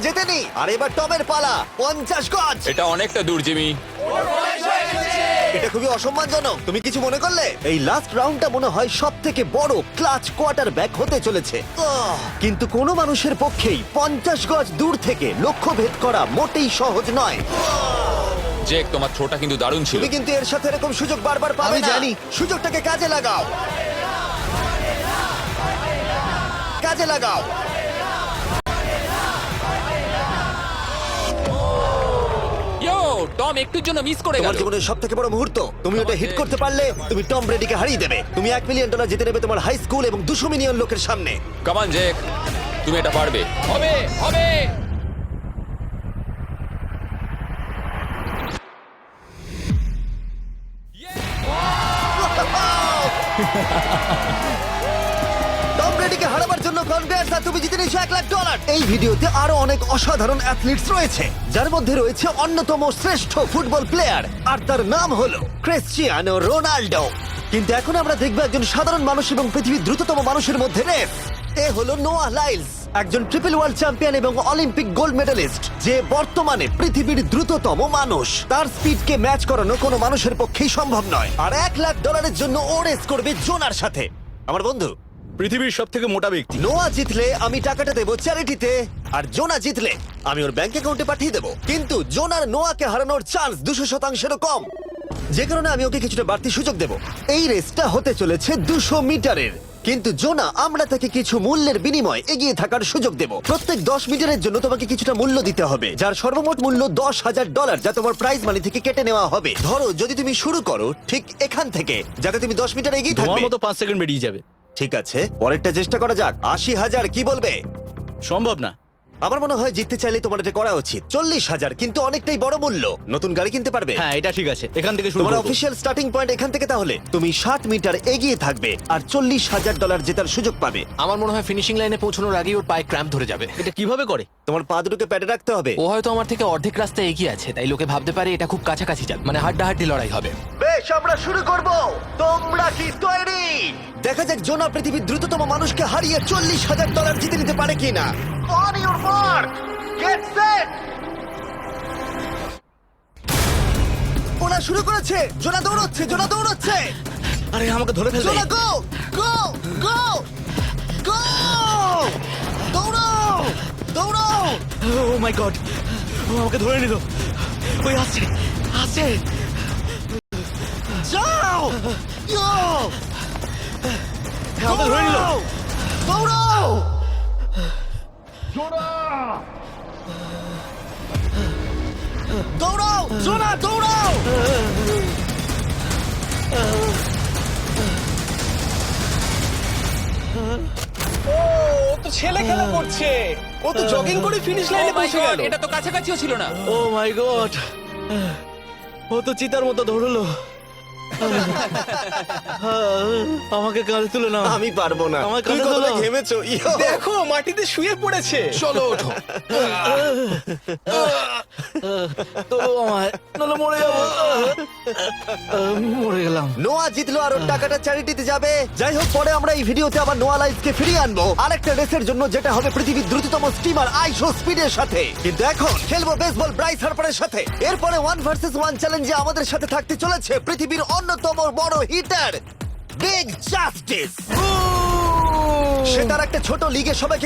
জেতেনি। আর এবার টমের পালা, 50 গজ। এটা অনেকটা দূর জিমি। এটা খুবই অসম্মানজনক। তুমি কিছু মনে করলে? এই লাস্ট রাউন্ডটা মনে হয় সব থেকে বড় ক্লাচ কোয়ার্টার ব্যাক হতে চলেছে। কিন্তু কোনো মানুষের পক্ষেই 50 গজ দূর থেকে লক্ষ্য ভেদ করা মোটেই সহজ নয়। জেক, তোমার থ্রোটা কিন্তু দারুণ ছিল। তুমি কিন্তু এর সাথে এরকম সুযোগ বারবার পাবে আমি না। জানি। সুযোগটাকে কাজে লাগাও, কাজে লাগাও। ইয়ো, টম একটুর জন্য মিস করে গেল। তোমার জীবনের সব থেকে বড় মুহূর্ত। তুমি ওটা হিট করতে পারলে তুমি টম ব্রেডিকে হারিয়ে দেবে। তুমি $1 মিলিয়ন জিতে নেবে তোমার হাই স্কুল এবং 200 মিলিয়ন লোকের সামনে। কাম অন জেক, তুমি এটা পারবে। হবে হবে। টম ব্রেডিকে হারাবার জন্য কনগ্রেস, আর তুমি জিতে নিয়েছো $1 লাখ। এই ভিডিওতে আরো অনেক অসাধারণ অ্যাথলিটস রয়েছে, যার মধ্যে রয়েছে অন্যতম শ্রেষ্ঠ ফুটবল প্লেয়ার, আর তার নাম হলো ক্রিশ্চিয়ানো রোনাল্ডো। কিন্তু এখন আমরা দেখবো একজন সাধারণ মানুষ এবং পৃথিবীর দ্রুততম মানুষের মধ্যে রেস। এ হলো নোয়াহ লাইলস, একজন ট্রিপল ওয়ার্ল্ড চ্যাম্পিয়ন এবং অলিম্পিক গোল্ড মেডেলিস্ট, যে বর্তমানে পৃথিবীর দ্রুততম মানুষ। তার স্পিডকে ম্যাচ করানো কোনো মানুষের পক্ষেই সম্ভব নয়। আর $1 লাখ জন্য ও রেস করবে জোনার সাথে, আমার বন্ধু। পৃথিবীর সব থেকে মোটা ব্যক্তি। নোয়া জিতলে আমি টাকাটা দেবো চ্যারিটিতে, আর জোনা জিতলে আমি ওর ব্যাংক অ্যাকাউন্টে পাঠিয়ে দেবো। কিন্তু জোনার নোয়াকে হারানোর চান্স 200%-এরও কম, যে কারণে আমি ওকে কিছুটা বাড়তি সুযোগ দেবো। এই রেসটা হতে চলেছে 200 মিটারের, কিন্তু জোনা আমরা তাকে কিছু মূল্যের বিনিময়ে এগিয়ে থাকার সুযোগ দেব। প্রত্যেক 10 মিটারের জন্য তোমাকে কিছুটা মূল্য দিতে হবে, যার সর্বমোট মূল্য $10,000, যা তোমার প্রাইজ মানি থেকে কেটে নেওয়া হবে। ধরো যদি তুমি শুরু করো ঠিক এখান থেকে, যাতে তুমি 10 মিটার এগিয়ে তোমার থাকবে। মতো 5 সেকেন্ড বেরিয়ে যাবে। ঠিক আছে, পরেরটা চেষ্টা করা যাক। 80,000 কি বলবে? সম্ভব না। আমার মনে হয় জিততে চাইলে তোমার এটা করা উচিত। 40,000 কিন্তু অনেকটাই বড় মূল্য। নতুন গাড়ি কিনতে পারবে। হ্যাঁ, এটা ঠিক আছে। এখান থেকে শুরু তোমার করব। অফিসিয়াল স্টার্টিং পয়েন্ট এখান থেকে। তাহলে তুমি 60 মিটার এগিয়ে থাকবে আর $40,000 জেতার সুযোগ পাবে। আমার মনে হয় ফিনিশিং লাইনে পৌঁছানোর আগেই ওর পায়ে ক্র্যাম্প ধরে যাবে। এটা কিভাবে করে? তোমার পা দুটোকে প্যাডে রাখতে হবে। ও হয়তো আমার থেকে অর্ধেক রাস্তা এগিয়ে আছে, তাই লোকে ভাবতে পারে এটা খুব কাছাকাছি যাবে, মানে হাড্ডাহাড্ডি লড়াই হবে। বেশ, আমরা শুরু করব। তোমরা কি তৈরি? দেখা যাক জোনা পৃথিবীর দ্রুততম মানুষকে হারিয়ে $40,000 জিতে নিতে পারে কিনা। On your mark, get set. ওরা শুরু করেছে। জোনা দৌড়চ্ছে, জোনা দৌড়চ্ছে। আরে আমাকে ধরে ফেলবে। জোনা গো গো গো গো! দৌড়াও দৌড়াও! ও মাই গড, ও আমাকে ধরে নিল। ওই আসছে আসছে। যাও! ইয়ো! আমাকে ধরে নিল। দৌড়াও! দৌড়াও! জোনা দৌড়াও! ও তো ছেলে খেলা করছে। ও তো জগিং করে ফিনিশ লাইনে Oh my পৌঁছে God, গেল। এটা তো কাছাকাছিও ছিল না। ও মাই গড, ও তো চিতার মতো দৌড়লো। আমাকে কাঁধে তুলে নাও। আমি পারবো না। আমার তুমি কাঁধে কতটা তোলো। ঘেমেছো। ইয়ো! দেখো মাটিতে শুয়ে পড়েছে। চলো ওঠো। তোলো আমায়, নলে মরে যাবো। মরে গেলাম। নোয়া জিতলো আর ওর টাকাটা চ্যারিটিতে যাবে। যাই হোক, পরে আমরা এই ভিডিওতে আবার নোয়া লাইফকে ফিরিয়ে আনবো আরেকটা রেসের জন্য, যেটা হবে পৃথিবীর দ্রুততম স্টিমার আইশো স্পিডের সাথে। কিন্তু এখন খেলবো বেসবল ব্রাইস হার্পারের সাথে। এরপরে 1 ভার্সেস 1 চ্যালেঞ্জে আমাদের সাথে থাকতে চলেছে পৃথিবীর অন্যতম বড় হিটার বিগ জাস্টিস। সে তার একটা ছোট লিগে সবাইকে